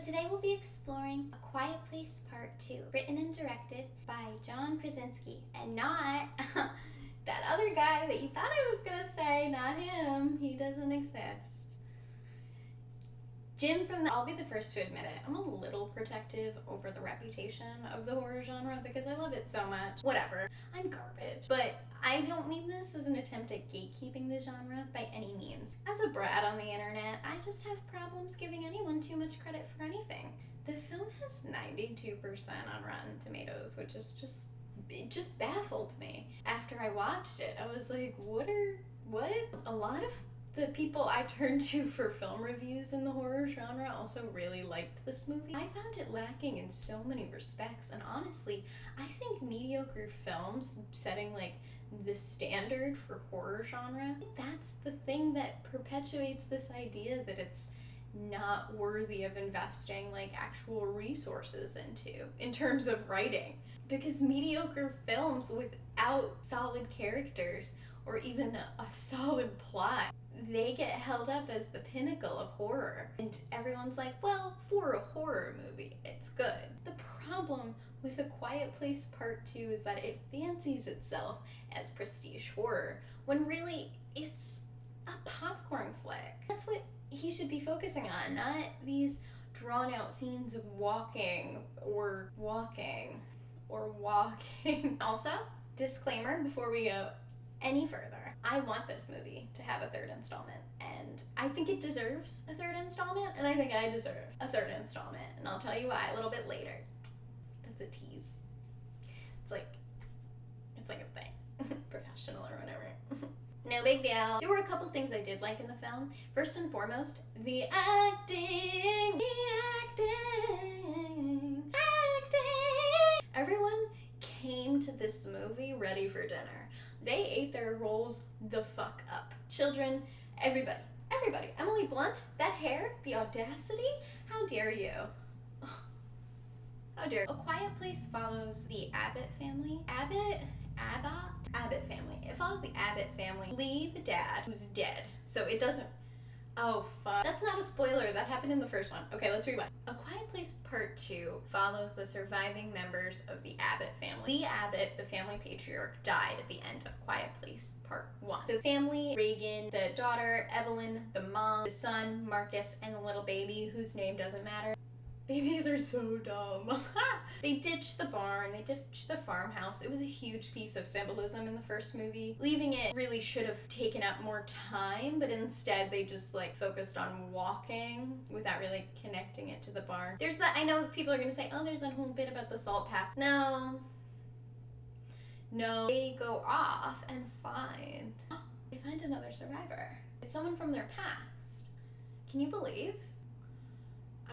Today we'll be exploring A Quiet Place Part 2, written and directed by John Krasinski, and not that other guy that you thought I was gonna say, not him. He doesn't exist. Jim I'll be the first to admit it, I'm a little protective over the reputation of the horror genre because I love it so much. Whatever, I'm garbage. But I don't mean this as an attempt at gatekeeping the genre by any means. As a brat on the internet, I just have problems giving anyone too much credit for anything. The film has 92% on Rotten Tomatoes, which is it just baffled me. After I watched it, I was like, what? A lot of the people I turned to for film reviews in the horror genre also really liked this movie. I found it lacking in so many respects, and honestly, I think mediocre films setting like the standard for horror genre, that's the thing that perpetuates this idea that it's not worthy of investing like actual resources into in terms of writing. Because mediocre films without solid characters or even a solid plot, they get held up as the pinnacle of horror. And everyone's like, well, for a horror movie, it's good. The problem with A Quiet Place Part 2 is that it fancies itself as prestige horror, when really it's a popcorn flick. That's what he should be focusing on, not these drawn out scenes of walking. Also, disclaimer before we go any further, I want this movie to have a third installment, and I think it deserves a third installment, and I think I deserve a third installment, and I'll tell you why a little bit later. That's a tease. It's like a thing. Professional or whatever. No big deal. There were a couple things I did like in the film. First and foremost, the acting. Everyone came to this movie ready for dinner. They ate their roles the fuck up. Children, everybody. Emily Blunt, that hair, the audacity, how dare you? How dare you? A Quiet Place follows the Abbott family. Abbott family. It follows the Abbott family. Lee, the dad, who's dead. So it doesn't... Oh, fuck. That's not a spoiler. That happened in the first one. Okay, let's rewind. A Quiet Place Part 2 follows the surviving members of the Abbott family. Lee Abbott, the family patriarch, died at the end of Quiet Place Part 1. The family, Reagan, the daughter, Evelyn, the mom, the son, Marcus, and the little baby whose name doesn't matter. Babies are so dumb. They ditched the barn, they ditched the farmhouse. It was a huge piece of symbolism in the first movie. Leaving it really should have taken up more time, but instead they just like focused on walking without really connecting it to the barn. There's that, I know people are gonna say, oh, there's that whole bit about the salt path. No, they go off and they find another survivor. It's someone from their past. Can you believe?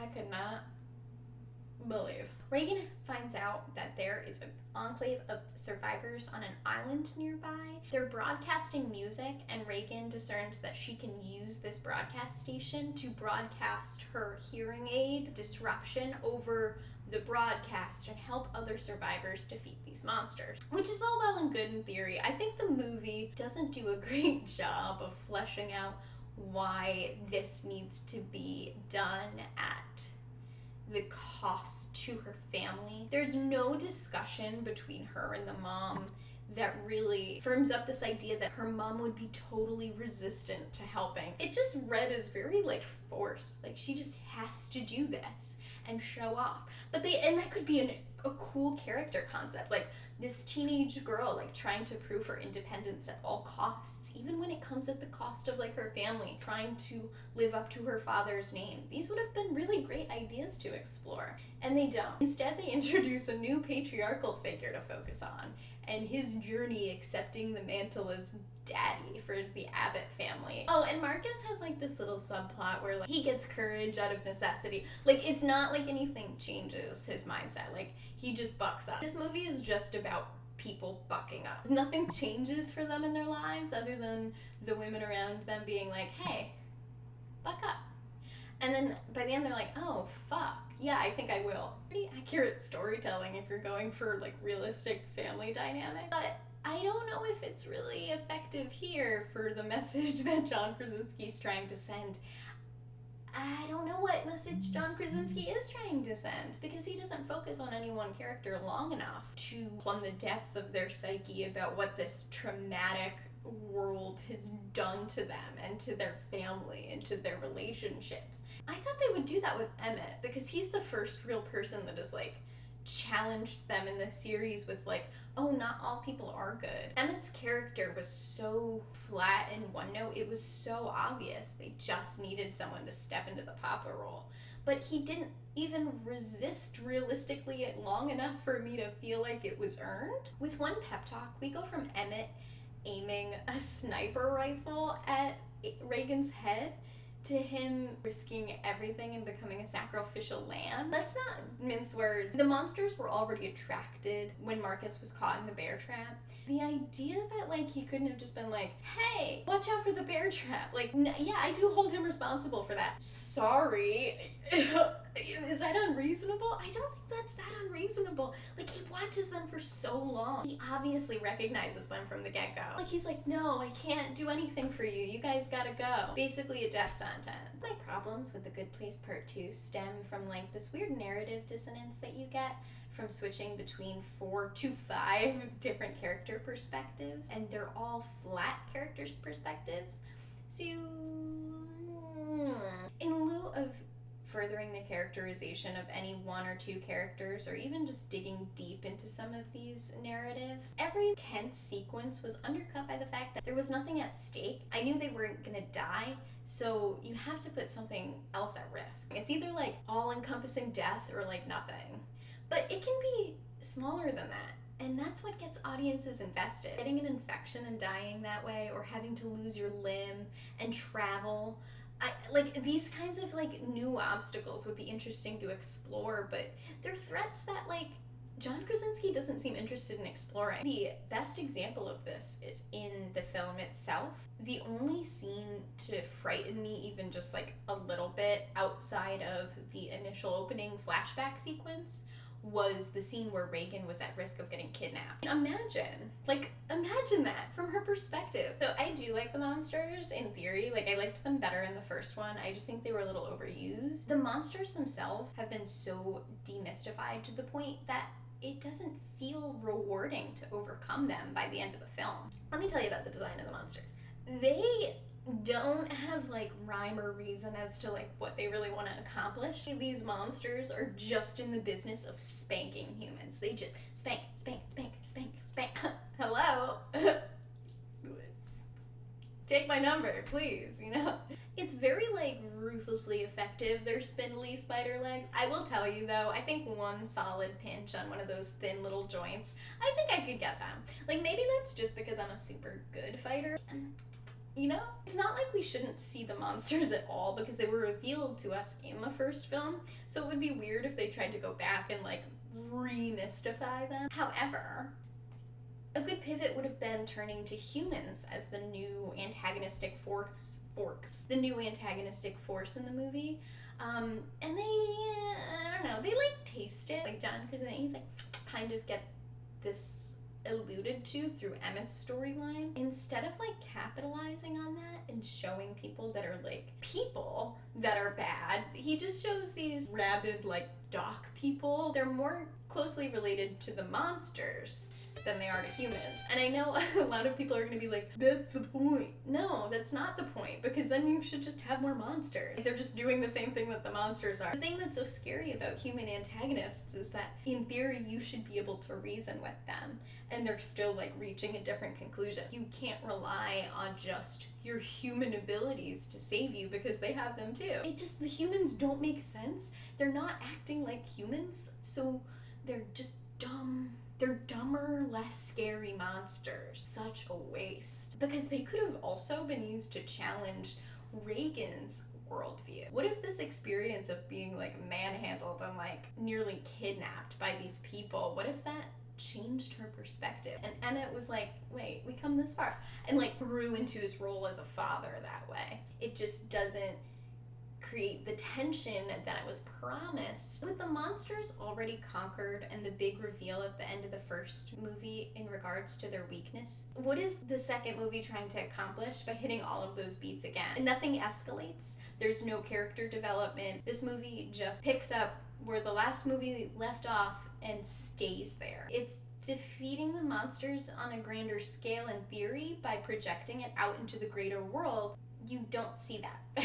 I could not believe. Reagan finds out that there is an enclave of survivors on an island nearby. They're broadcasting music, and Reagan discerns that she can use this broadcast station to broadcast her hearing aid disruption over the broadcast and help other survivors defeat these monsters. Which is all well and good in theory. I think the movie doesn't do a great job of fleshing out why this needs to be done at the cost to her family. There's no discussion between her and the mom that really firms up this idea that her mom would be totally resistant to helping. It just read as very like forced, like she just has to do this and show off. And that could be a cool character concept, like this teenage girl like trying to prove her independence at all costs, even when it comes at the cost of like her family, trying to live up to her father's name. These would have been really great ideas to explore, and they don't. Instead, they introduce a new patriarchal figure to focus on, and his journey accepting the mantle as daddy for the Abbott family. Oh, and Marcus has like this little subplot where like he gets courage out of necessity. Like it's not like anything changes his mindset. Like he just bucks up. This movie is just about people bucking up. Nothing changes for them in their lives other than the women around them being like, hey, buck up. And then by the end they're like, oh, fuck. Yeah, I think I will. Pretty accurate storytelling if you're going for like realistic family dynamic. But I don't know if it's really effective here for the message that John Krasinski's trying to send. I don't know what message John Krasinski is trying to send, because he doesn't focus on any one character long enough to plumb the depths of their psyche about what this traumatic world has done to them and to their family and to their relationships. I thought they would do that with Emmett, because he's the first real person that has like challenged them in the series with like, oh, not all people are good. Emmett's character was so flat in one note, it was so obvious they just needed someone to step into the papa role. But he didn't even resist realistically long enough for me to feel like it was earned. With one pep talk, we go from Emmett aiming a sniper rifle at Reagan's head to him risking everything and becoming a sacrificial lamb. Let's not mince words. The monsters were already attracted when Marcus was caught in the bear trap. The idea that like he couldn't have just been like, hey, watch out for the bear trap. Like, yeah, I do hold him responsible for that. Sorry. Is that unreasonable? I don't think that's that unreasonable. Like, he watches them for so long. He obviously recognizes them from the get-go. Like, he's like, no, I can't do anything for you. You guys gotta go. Basically a death sentence. My problems with The Good Place Part 2 stem from like this weird narrative dissonance that you get from switching between 4 to 5 different character perspectives, and they're all flat characters' perspectives. So in lieu of furthering the characterization of any one or two characters, or even just digging deep into some of these narratives, every tense sequence was undercut by the fact that there was nothing at stake. I knew they weren't gonna die, so you have to put something else at risk. It's either like all-encompassing death or like nothing. But it can be smaller than that, and that's what gets audiences invested. Getting an infection and dying that way, or having to lose your limb and travel, like these kinds of like new obstacles would be interesting to explore, but they're threats that like John Krasinski doesn't seem interested in exploring. The best example of this is in the film itself. The only scene to frighten me even just like a little bit outside of the initial opening flashback sequence was the scene where Reagan was at risk of getting kidnapped. Imagine that from her perspective. So I do like the monsters in theory. Like, I liked them better in the first one. I just think they were a little overused. The monsters themselves have been so demystified to the point that it doesn't feel rewarding to overcome them by the end of the film. Let me tell you about the design of the monsters. They don't have like rhyme or reason as to like what they really want to accomplish. These monsters are just in the business of spanking humans. They just spank, spank, spank, spank, spank. Hello? Take my number, please, you know? It's very like ruthlessly effective, their spindly spider legs. I will tell you though, I think one solid pinch on one of those thin little joints, I think I could get them. Like, maybe that's just because I'm a super good fighter. You know, it's not like we shouldn't see the monsters at all because they were revealed to us in the first film, so it would be weird if they tried to go back and like remystify them. However, a good pivot would have been turning to humans as the new antagonistic force in the movie. And they, I don't know, they like taste it. Like John Krasinski, like kind of get this alluded to through Emmett's storyline. Instead of like capitalizing on that and showing people that are like people that are bad, he just shows these rabid like dock people. They're more closely related to the monsters than they are to humans. And I know a lot of people are gonna be like, that's the point. No, that's not the point, because then you should just have more monsters. They're just doing the same thing that the monsters are. The thing that's so scary about human antagonists is that in theory you should be able to reason with them, and they're still like reaching a different conclusion. You can't rely on just your human abilities to save you, because they have them too. The humans don't make sense. They're not acting like humans, so they're just dumb. They're dumber, less scary monsters. Such a waste. Because they could have also been used to challenge Reagan's worldview. What if this experience of being like manhandled and like nearly kidnapped by these people, what if that changed her perspective? And Emmett was like, wait, we come this far. And like grew into his role as a father that way. It just doesn't create the tension that was promised. With the monsters already conquered and the big reveal at the end of the first movie in regards to their weakness, what is the second movie trying to accomplish by hitting all of those beats again? Nothing escalates. There's no character development. This movie just picks up where the last movie left off and stays there. It's defeating the monsters on a grander scale in theory by projecting it out into the greater world. You don't see that.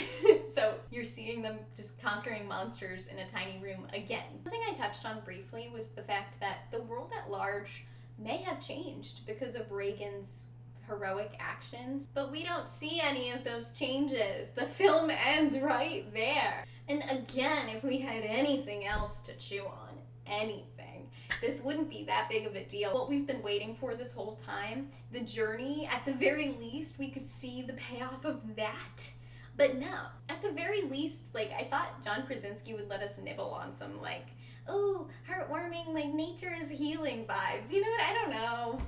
So you're seeing them just conquering monsters in a tiny room again. Something I touched on briefly was the fact that the world at large may have changed because of Reagan's heroic actions, but we don't see any of those changes. The film ends right there. And again, if we had anything else to chew on, anything, this wouldn't be that big of a deal. What we've been waiting for this whole time, the journey, at the very least, we could see the payoff of that. But no, at the very least, like, I thought John Krasinski would let us nibble on some, like, ooh, heartwarming, like, nature is healing vibes. You know what? I don't know.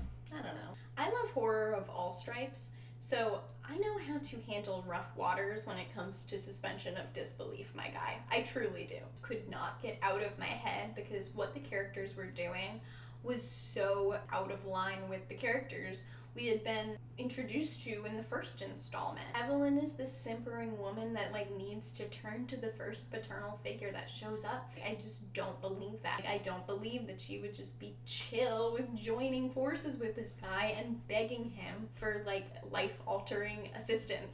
I love horror of all stripes, so I know how to handle rough waters when it comes to suspension of disbelief, my guy. I truly do. Could not get out of my head because what the characters were doing was so out of line with the characters we had been introduced to in the first installment. Evelyn is this simpering woman that like needs to turn to the first paternal figure that shows up. I just don't believe that. I don't believe that she would just be chill with joining forces with this guy and begging him for like life-altering assistance.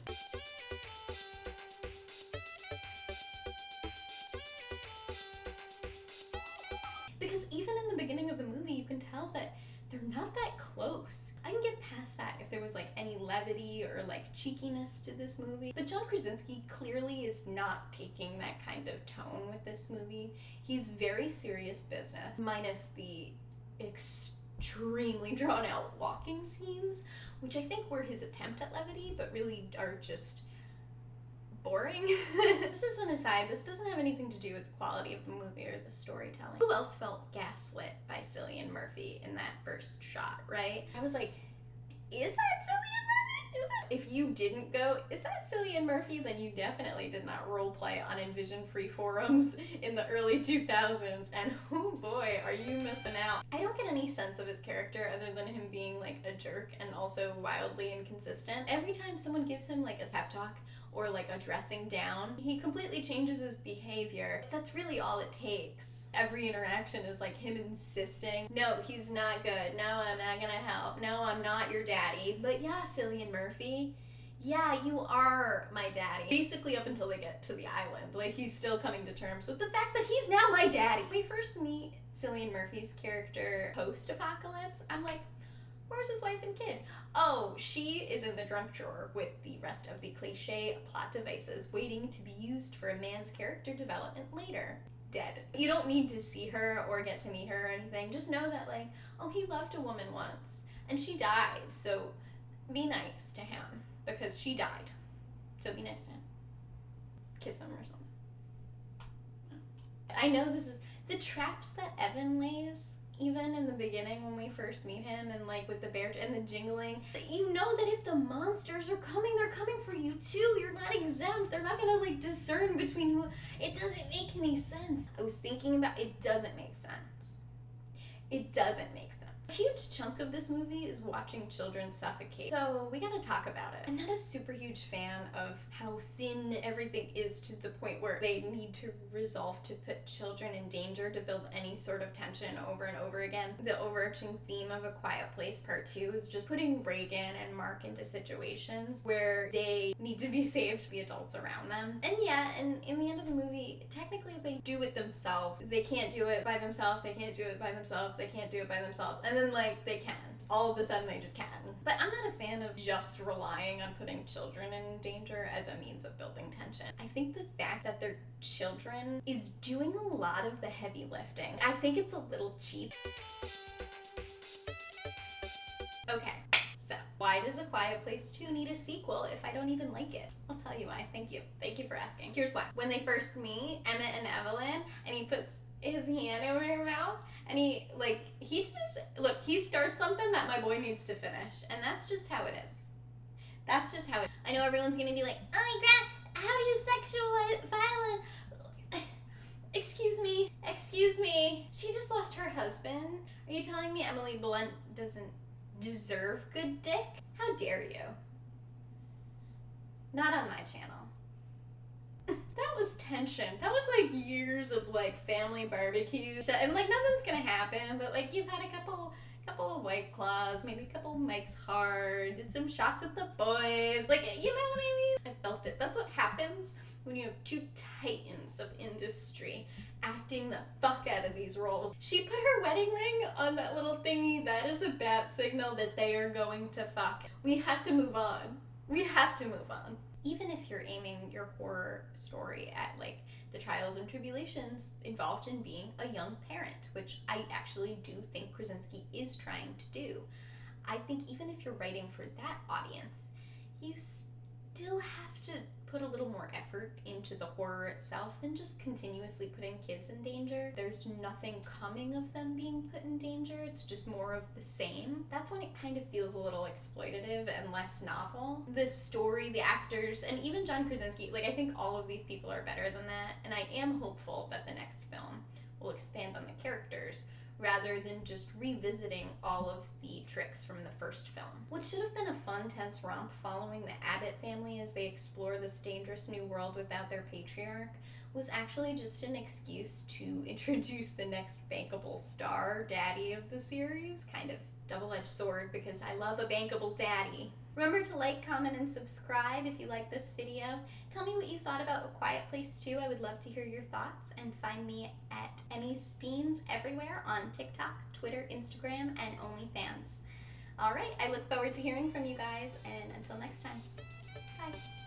Because even in the beginning of the movie, you can tell that they're not that close. I can get past that if there was like any levity or like cheekiness to this movie. But John Krasinski clearly is not taking that kind of tone with this movie. He's very serious business, minus the extremely drawn out walking scenes, which I think were his attempt at levity, but really are just boring. This is an aside. This doesn't have anything to do with the quality of the movie or the storytelling. Who else felt gaslit by Cillian Murphy in that first shot, right? I was like, is that Cillian Murphy? If you didn't go, is that Cillian Murphy? Then you definitely did not roleplay on Envision-free forums in the early 2000s, and oh boy, are you missing out. I don't get any sense of his character other than him being like a jerk and also wildly inconsistent. Every time someone gives him like a pep talk or like a dressing down, he completely changes his behavior. That's really all it takes. Every interaction is like him insisting, no, he's not good. No, I'm not gonna help. No, I'm not your daddy. But yeah, Cillian Murphy, yeah, you are my daddy. Basically up until they get to the island. Like, he's still coming to terms with the fact that he's now my daddy. When we first meet Cillian Murphy's character post-apocalypse, I'm like, where's his wife and kid? Oh, she is in the drunk drawer with the rest of the cliche plot devices waiting to be used for a man's character development later. Dead. You don't need to see her or get to meet her or anything. Just know that, like, oh, he loved a woman once and she died, so be nice to him because she died. So be nice to him. Kiss him or something. I know this is the traps that Evan lays. Even in the beginning when we first meet him and like with the bear and the jingling, you know that if the monsters are coming, they're coming for you too. You're not exempt. They're not gonna like discern between who. It doesn't make any sense. I was thinking about it. Doesn't make sense. It doesn't make sense. A huge chunk of this movie is watching children suffocate. So we gotta talk about it. I'm not a super huge fan of how thin everything is to the point where they need to resolve to put children in danger to build any sort of tension over and over again. The overarching theme of A Quiet Place Part 2 is just putting Reagan and Mark into situations where they need to be saved, the adults around them. And yeah, and in the end of the movie, technically they do it themselves. They can't do it by themselves, they can't do it by themselves, they can't do it by themselves. And then like they can. All of a sudden they just can. But I'm not a fan of just relying on putting children in danger as a means of building tension. I think the fact that they're children is doing a lot of the heavy lifting. I think it's a little cheap. Okay, so why does A Quiet Place 2 need a sequel if I don't even like it? I'll tell you why. Thank you. Thank you for asking. Here's why. When they first meet Emmett and Evelyn and he puts his hand over her mouth and he starts something that my boy needs to finish, and that's just how it is. That's just how it is. I know everyone's gonna be like, oh my god, How do you sexualize violence? Excuse me. She just lost her husband. Are you telling me Emily Blunt doesn't deserve good dick? How dare you? Not on my channel. That was tension. That was like years of like family barbecues, and like nothing's gonna happen, but like you've had a couple of White Claws, maybe a couple of Mike's Hard, did some shots at the boys, like, you know what I mean? I felt it. That's what happens when you have two titans of industry acting the fuck out of these roles. She put her wedding ring on that little thingy. That is a bat signal that they are going to fuck. We have to move on. We have to move on. Even if you're aiming your horror story at like the trials and tribulations involved in being a young parent, which I actually do think Krasinski is trying to do, I think even if you're writing for that audience, you still have to put a little more effort into the horror itself than just continuously putting kids in danger. There's nothing coming of them being put in danger, it's just more of the same. That's when it kind of feels a little exploitative and less novel. The story, the actors, and even John Krasinski, like I think all of these people are better than that, and I am hopeful that the next film will expand on the characters rather than just revisiting all of the tricks from the first film. What should have been a fun, tense romp following the Abbott family as they explore this dangerous new world without their patriarch was actually just an excuse to introduce the next bankable star daddy of the series. Kind of double-edged sword, because I love a bankable daddy. Remember to like, comment, and subscribe if you like this video. Tell me what you thought about A Quiet Place 2. I would love to hear your thoughts. And find me at Emmy Speens everywhere on TikTok, Twitter, Instagram, and OnlyFans. Alright, I look forward to hearing from you guys, and until next time, bye.